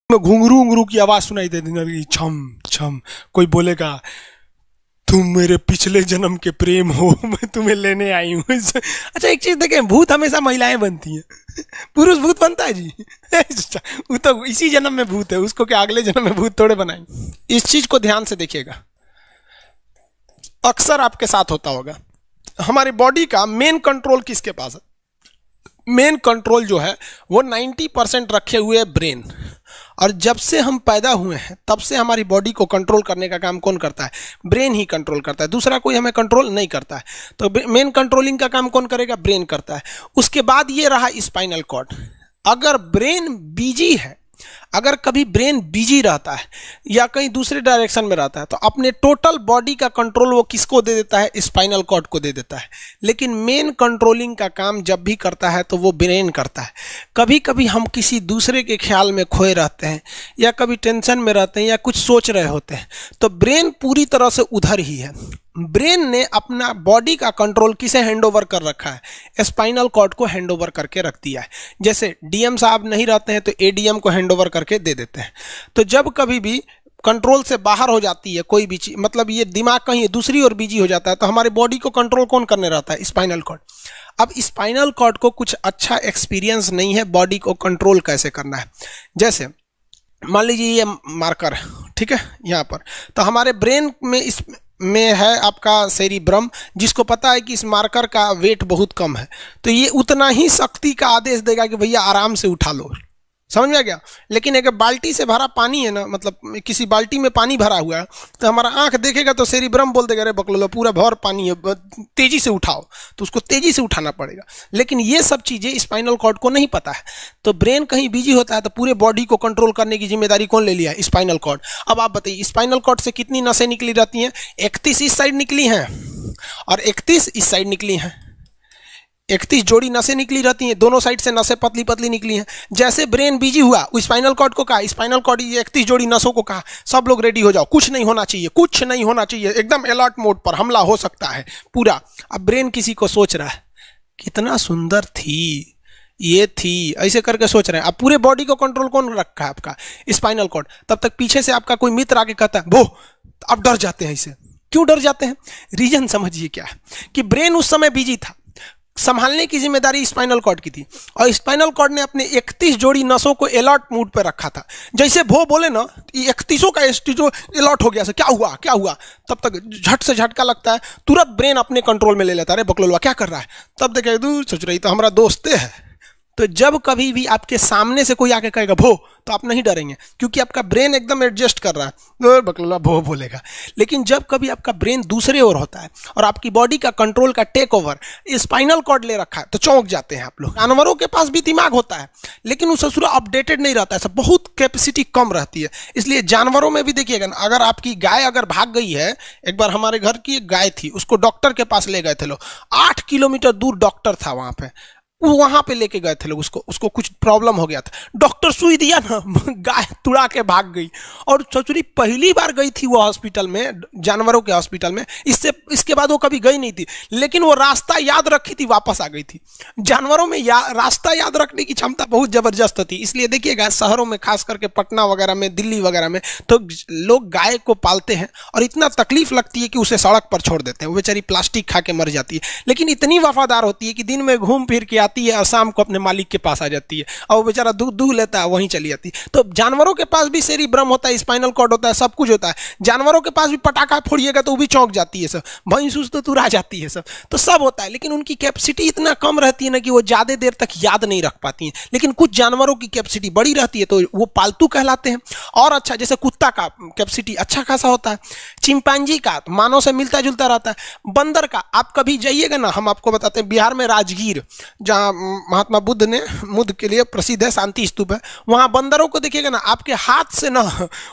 में घुंघरू घुंघरू की आवाज सुनाई दे देगी, छम छम। कोई बोलेगा तुम मेरे पिछले जन्म के प्रेम हो, मैं तुम्हें लेने आई हूँ। अच्छा एक चीज देखें, भूत हमेशा महिलाएं बनती हैं, पुरुष भूत बनता है जी? वो तो इसी जन्म में भूत है, उसको क्या अगले जन्म में भूत थोड़े बनाएंगे। इस चीज को ध्यान से देखिएगा, अक्सर आपके साथ होता होगा। हमारी बॉडी का मेन कंट्रोल किसके पास है? मेन कंट्रोल जो है वो 90% रखे हुए ब्रेन। और जब से हम पैदा हुए हैं तब से हमारी बॉडी को कंट्रोल करने का काम कौन करता है? ब्रेन ही कंट्रोल करता है, दूसरा कोई हमें कंट्रोल नहीं करता है। तो मेन कंट्रोलिंग का काम कौन करेगा? ब्रेन करता है। उसके बाद ये रहा स्पाइनल कॉर्ड। अगर ब्रेन बिजी है, अगर कभी ब्रेन बिजी रहता है या कहीं दूसरे डायरेक्शन में रहता है, तो अपने टोटल बॉडी का कंट्रोल वो किसको दे देता है? स्पाइनल कॉर्ड को दे देता है। लेकिन मेन कंट्रोलिंग का काम जब भी करता है तो वो ब्रेन करता है। कभी कभी हम किसी दूसरे के ख्याल में खोए रहते हैं या कभी टेंशन में रहते हैं या कुछ सोच रहे होते हैं, तो ब्रेन पूरी तरह से उधर ही है। ब्रेन ने अपना बॉडी का कंट्रोल किसे हैंडओवर कर रखा है? स्पाइनल कॉर्ड को हैंडओवर करके रख दिया है। जैसे डीएम साहब नहीं रहते हैं तो एडीएम को हैंडओवर करके दे देते हैं। तो जब कभी भी कंट्रोल से बाहर हो जाती है कोई भी चीज, मतलब ये दिमाग कहीं दूसरी ओर बिजी हो जाता है, तो हमारे बॉडी को कंट्रोल कौन करने रहता है? Spinal cord. अब स्पाइनल कॉर्ड को कुछ अच्छा एक्सपीरियंस नहीं है बॉडी को कंट्रोल कैसे करना है। जैसे मान लीजिए ये मार्कर, ठीक है, यहाँ पर, तो हमारे ब्रेन में इस में है आपका सेरिब्रम, जिसको पता है कि इस मार्कर का वेट बहुत कम है, तो ये उतना ही शक्ति का आदेश देगा कि भैया आराम से उठा लो। समझ में आ गया? लेकिन अगर बाल्टी से भरा पानी है ना, मतलब किसी बाल्टी में पानी भरा हुआ है, तो हमारा आंख देखेगा तो सेरिब्रम बोल देगा अरे बकलोलो पूरा भर पानी है, तेजी से उठाओ, तो उसको तेजी से उठाना पड़ेगा। लेकिन ये सब चीजें स्पाइनल कॉर्ड को नहीं पता है। तो ब्रेन कहीं बिजी होता है तो पूरे बॉडी को कंट्रोल करने की जिम्मेदारी कौन ले लिया? Spinal cord. अब आप बताइए स्पाइनल कॉर्ड से कितनी नसें निकली रहती हैं? 31 इस साइड निकली हैं और 31 इस साइड निकली हैं। 31 जोड़ी नसें निकली रहती हैं, दोनों साइड से नसें पतली पतली निकली हैं। जैसे ब्रेन बिजी हुआ, स्पाइनल कॉर्ड को कहा, स्पाइनल कॉर्ड 31 जोड़ी नसों को कहा, सब लोग रेडी हो जाओ, कुछ नहीं होना चाहिए, कुछ नहीं होना चाहिए, एकदम अलर्ट मोड पर, हमला हो सकता है पूरा। अब ब्रेन किसी को सोच रहा है कितना सुंदर थी ये थी, ऐसे करके सोच रहे हैं। अब पूरे बॉडी को कंट्रोल कौन रखा है? आपका स्पाइनल कॉर्ड। तब तक पीछे से आपका कोई मित्र आके कहता है वो, अब डर जाते हैं। इसे क्यों डर जाते हैं? रीजन समझिए क्या है कि ब्रेन उस समय बिजी था, संभालने की जिम्मेदारी स्पाइनल कॉर्ड की थी, और स्पाइनल कॉर्ड ने अपने 31 जोड़ी नसों को अलर्ट मूड पर रखा था। जैसे वो बोले ना 31 का जो अलर्ट हो गया, क्या हुआ क्या हुआ, तब तक झट से झटका लगता है, तुरंत ब्रेन अपने कंट्रोल में ले लेता है, अरे बकलोलवा क्या कर रहा है। तब देखे दूर सोच रही तो हमारा दोस्त है। तो जब कभी भी आपके सामने से कोई आके कहेगा भो, तो आप नहीं डरेंगे, क्योंकि आपका ब्रेन एकदम एडजस्ट कर रहा है, बकलोला भो बोलेगा। लेकिन जब कभी आपका ब्रेन दूसरे ओर होता है और आपकी बॉडी का कंट्रोल का टेक ओवर स्पाइनल कॉर्ड ले रखा है, तो चौंक जाते हैं आप लोग। जानवरों के पास भी दिमाग होता है, लेकिन वो ससुरा अपडेटेड नहीं रहता है, सब बहुत कैपेसिटी कम रहती है। इसलिए जानवरों में भी देखिएगा ना, अगर आपकी गाय अगर भाग गई है, एक बार हमारे घर की एक गाय थी, उसको डॉक्टर के पास ले गए थे लोग, 8 किलोमीटर दूर डॉक्टर था वहां पे, वो वहां पे लेके गए थे लोग, उसको कुछ प्रॉब्लम हो गया था, डॉक्टर सुई दिया ना, गाय तुड़ा के भाग गई। और ससुरी पहली बार गई थी वो हॉस्पिटल में, जानवरों के हॉस्पिटल में, इसके बाद वो कभी गई नहीं थी, लेकिन वो रास्ता याद रखी थी, वापस आ गई थी। जानवरों में रास्ता याद रखने की क्षमता बहुत जबरदस्त थी। इसलिए देखिएगा शहरों में, खास करके पटना वगैरह में, दिल्ली वगैरह में, तो लोग गाय को पालते हैं और इतना तकलीफ लगती है कि उसे सड़क पर छोड़ देते हैं, वो बेचारी प्लास्टिक खा के मर जाती है, लेकिन इतनी वफादार होती है कि दिन में घूम फिर के आती है और शाम को अपने मालिक के पास आ जाती है, और वो बेचारा दूध दूह लेता है, वहीं चली जाती है। तो जानवरों के पास भी सेरिब्रम होता है, स्पाइनल कॉर्ड होता है, सब कुछ होता है। जानवरों के पास भी पटाखा फोड़िएगा तो वो भी चौंक जाती है, सब भैंस तो तुरा जाती है, तो सब होता है। लेकिन उनकी कैपेसिटी इतना कम रहती है ना कि वो ज्यादा देर तक याद नहीं रख पाती हैं। लेकिन कुछ जानवरों की कैपेसिटी बड़ी रहती है, तो वो पालतू कहलाते हैं। और अच्छा, जैसे कुत्ता का कैपेसिटी अच्छा खासा होता है, चिंपांजी का मानव से मिलता जुलता रहता है, बंदर का आप कभी जाइएगा ना, हम आपको बताते हैं, बिहार में राजगीर, जहाँ महात्मा बुद्ध के लिए प्रसिद्ध है, शांति स्तूप है, वहां बंदरों को देखिएगा ना, आपके हाथ से ना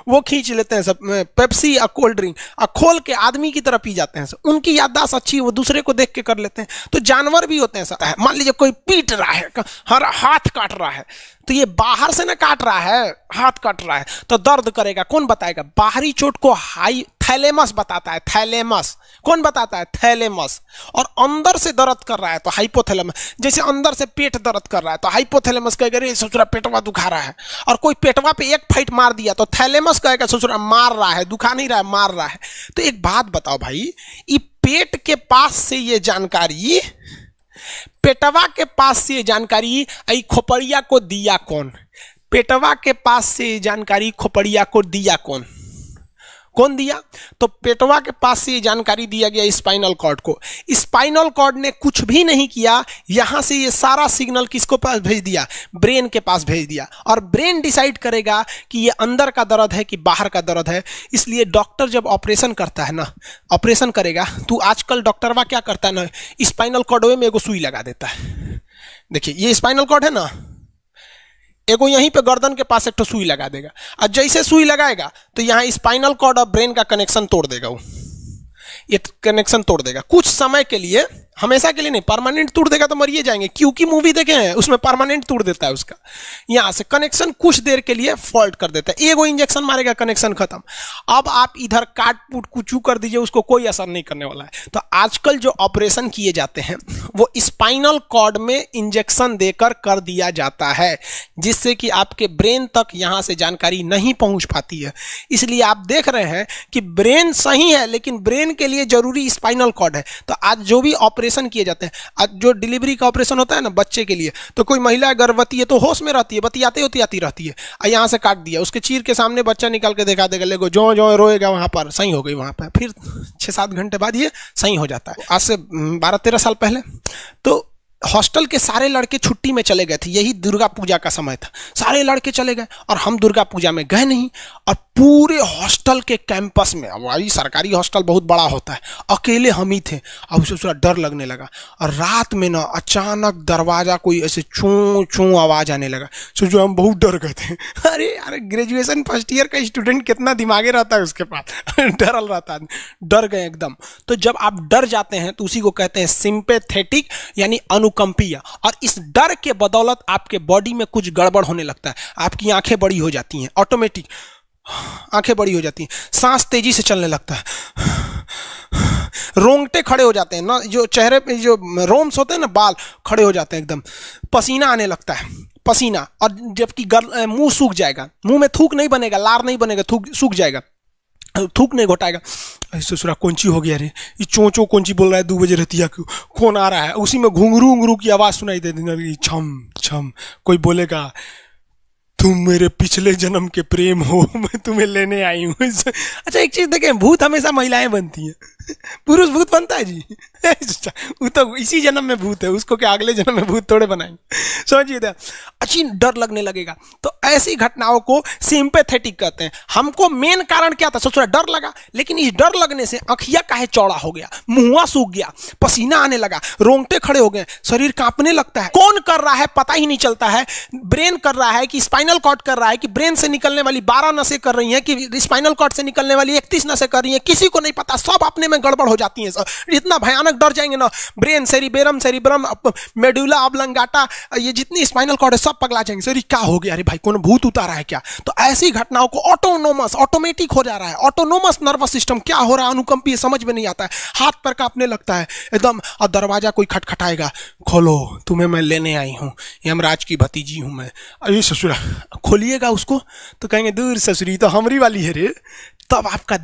वो खींच लेते हैं सब पेप्सी या कोल्ड ड्रिंक, और खोल के आदमी की तरह पी जाते हैं सब। उनकी याददाश्त अच्छी है, वो दूसरे को देख के कर लेते हैं। तो जानवर भी होते हैं सब। मान लीजिए कोई पीट रहा है, हर हाथ काट रहा है, तो ये बाहर से ना काट रहा है, हाथ काट रहा है तो दर्द करेगा। कौन बताएगा? बाहरी चोट को हाई थैलेमस बताता है, थैलेमस। कौन बताता है? थैलेमस। और अंदर से दर्द कर रहा है तो हाइपोथैलेमस। जैसे अंदर से पेट दर्द कर रहा है तो हाइपोथैलेमस कहेगा रे ससुरा पेटवा दुखा रहा है। और कोई पेटवा पे एक फाइट मार दिया तो थैलेमस कहेगा ससुरा मार रहा है, दुखा नहीं रहा है, मार रहा है। तो एक बात बताओ भाई, ये पेट के पास से ये जानकारी, पेटवा के पास से जानकारी आई खोपड़िया को दिया कौन? पेटवा के पास से जानकारी खोपड़िया को दिया कौन? कौन दिया? तो पेटवा के पास से जानकारी दिया गया स्पाइनल कॉर्ड को। स्पाइनल कॉर्ड ने कुछ भी नहीं किया, यहां से ये सारा सिग्नल किसको पास भेज दिया? ब्रेन के पास भेज दिया। और ब्रेन डिसाइड करेगा कि ये अंदर का दर्द है कि बाहर का दर्द है। इसलिए डॉक्टर जब ऑपरेशन करता है ना, ऑपरेशन करेगा तो आजकल डॉक्टरवा क्या करता है ना, स्पाइनल कॉर्ड में एगो सुई लगा देता है। देखिए ये स्पाइनल कॉर्ड है ना, एगो यहीं पे गर्दन के पास एक तो सुई लगा देगा। और जैसे सुई लगाएगा तो यहाँ स्पाइनल कॉर्ड और ब्रेन का कनेक्शन तोड़ देगा। वो ये कनेक्शन तोड़ देगा कुछ समय के लिए, हमेशा के लिए नहीं। परमानेंट तोड़ देगा तो मरिए जाएंगे। क्योंकि मूवी देखे हैं उसमें परमानेंट तोड़ देता है उसका। यहां से कनेक्शन कुछ देर के लिए फॉल्ट कर देता है, एगो इंजेक्शन मारेगा, कनेक्शन खत्म। अब आप इधर काट पुट कुचू कर दीजिए, उसको कोई असर नहीं करने वाला है। तो आजकल जो ऑपरेशन किए जाते हैं वो स्पाइनल कॉर्ड में इंजेक्शन देकर कर दिया जाता है, जिससे कि आपके ब्रेन तक यहां से जानकारी नहीं पहुंच पाती है। इसलिए आप देख रहे हैं कि ब्रेन सही है लेकिन ब्रेन के लिए जरूरी स्पाइनल कॉर्ड है। तो आज जो भी ऑपरेशन किए जाते हैं, आज जो डिलीवरी का ऑपरेशन होता है ना बच्चे के लिए, तो कोई महिला गर्भवती है तो होश में रहती है, बतियाते होती रहती है, यहां से काट दिया, उसके चीर के सामने बच्चा निकाल के दिखा देगा, लेगो जो जो रोएगा वहां पर सही हो गई, वहां पर फिर 6-7 घंटे बाद ये सही हो जाता है। आज से 12-13 साल पहले तो हॉस्टल के सारे लड़के छुट्टी में चले गए थे, यही दुर्गा पूजा का समय था, सारे लड़के चले गए और हम दुर्गा पूजा में गए नहीं। और पूरे हॉस्टल के कैंपस में, अब वही सरकारी हॉस्टल बहुत बड़ा होता है, अकेले हम ही थे। अब उसे थोड़ा डर लगने लगा और रात में ना अचानक दरवाजा कोई ऐसे चूं चूं आवाज आने लगा। सोचो हम बहुत डर गए थे। अरे यार ग्रेजुएशन फर्स्ट ईयर का स्टूडेंट कितना दिमागे रहता है उसके पास, डरल रहता है, डर गए एकदम। तो जब आप डर जाते हैं तो उसी को कहते हैं सिंपैथेटिक यानी अनुकंपीय। और इस डर के बदौलत आपके बॉडी में कुछ गड़बड़ होने लगता है, आपकी आंखें बड़ी हो जाती हैं, ऑटोमेटिक आंखें बड़ी हो जाती हैं, सांस तेजी से चलने लगता है, रोंगटे खड़े हो जाते हैं ना, जो चेहरे पे जो रोम्स होते हैं ना, बाल खड़े हो जाते हैं एकदम, पसीना आने लगता है, पसीना। और जबकि मुंह सूख जाएगा, मुंह में थूक नहीं बनेगा, लार नहीं बनेगा, थूक सूख जाएगा, थूक नहीं घोटाएगा। ससुरा कौन-ची हो गया रे, ये चोंचो कौन-ची बोल रहा है 2 बजे रतिया को, कौन आ रहा है? उसी में घुंघरू उंगरू की आवाज सुनाई दे देगी, छम छम। कोई बोलेगा तुम मेरे पिछले जन्म के प्रेम हो, मैं तुम्हें लेने आई हूँ। अच्छा एक चीज देखें, भूत हमेशा महिलाएं बनती हैं, पुरुष भूत बनता है जी? वो तो इसी जन्म में भूत है, उसको क्या अगले जन्म में भूत थोड़े बनाएंगे? समझिए, अच्छी डर लगने लगेगा। तो ऐसी घटनाओं को सिंपैथेटिक कहते हैं। हमको मेन कारण क्या था? सोच रहा डर लगा, लेकिन इस डर लगने से आंखिया काहे चौड़ा हो गया, मुंह सूख गया, पसीना आने लगा, रोंगटे खड़े हो गए, शरीर कांपने लगता है। कौन कर रहा है पता ही नहीं चलता है। ब्रेन कर रहा है कि स्पाइनल कॉर्ड कर रहा है कि ब्रेन से निकलने वाली 12 नसें कर रही हैं कि स्पाइनल कॉर्ड से निकलने वाली 31 नसें कर रही हैं, किसी को नहीं पता, सब अपने में गड़बड़ हो जाती हैं। इतना भयानक डर जाएंगे ना, ब्रेन, सेरिब्रम, मेडुला ऑब्लंगाटा, ये जितनी स्पाइनल कॉर्ड है सब पगला जाएंगे। सर क्या हो गया? अरे भाई कौन भूत उतारा है क्या? तो ऐसी घटनाओं को ऑटोमेटिक हो जा रहा है, ऑटोनोमस नर्वस सिस्टम क्या हो रहा है, अनुकंपीय, समझ में नहीं आता है, हाथ पर कांपने लगता है एकदम। और दरवाजा कोई खटखटाएगा, खोलो तुम्हें मैं लेने आई हूँ, यमराज की भतीजी हूँ मैं। अरे ससुरा, खोलिएगा उसको तो कहेंगे दूर ससुरी तो हमरी वाली है रे। तब आपका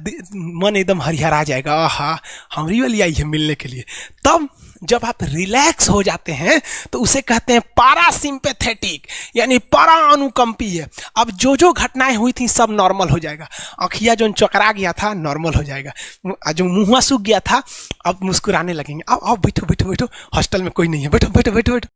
मन एकदम हरिहरा जाएगा, आहा हमरी वाली आई है मिलने के लिए। तब जब आप रिलैक्स हो जाते हैं तो उसे कहते हैं पारासिम्पैथेटिक यानी परा अनुकंपीय। अब जो जो घटनाएं हुई थी सब नॉर्मल हो जाएगा। आँखिया जो चकरा गया था नॉर्मल हो जाएगा, जो मुंह सूख गया था अब मुस्कुराने लगेंगे। अब बैठो बैठो बैठो, हॉस्टल में कोई नहीं है, बैठो बैठो बैठो बैठो।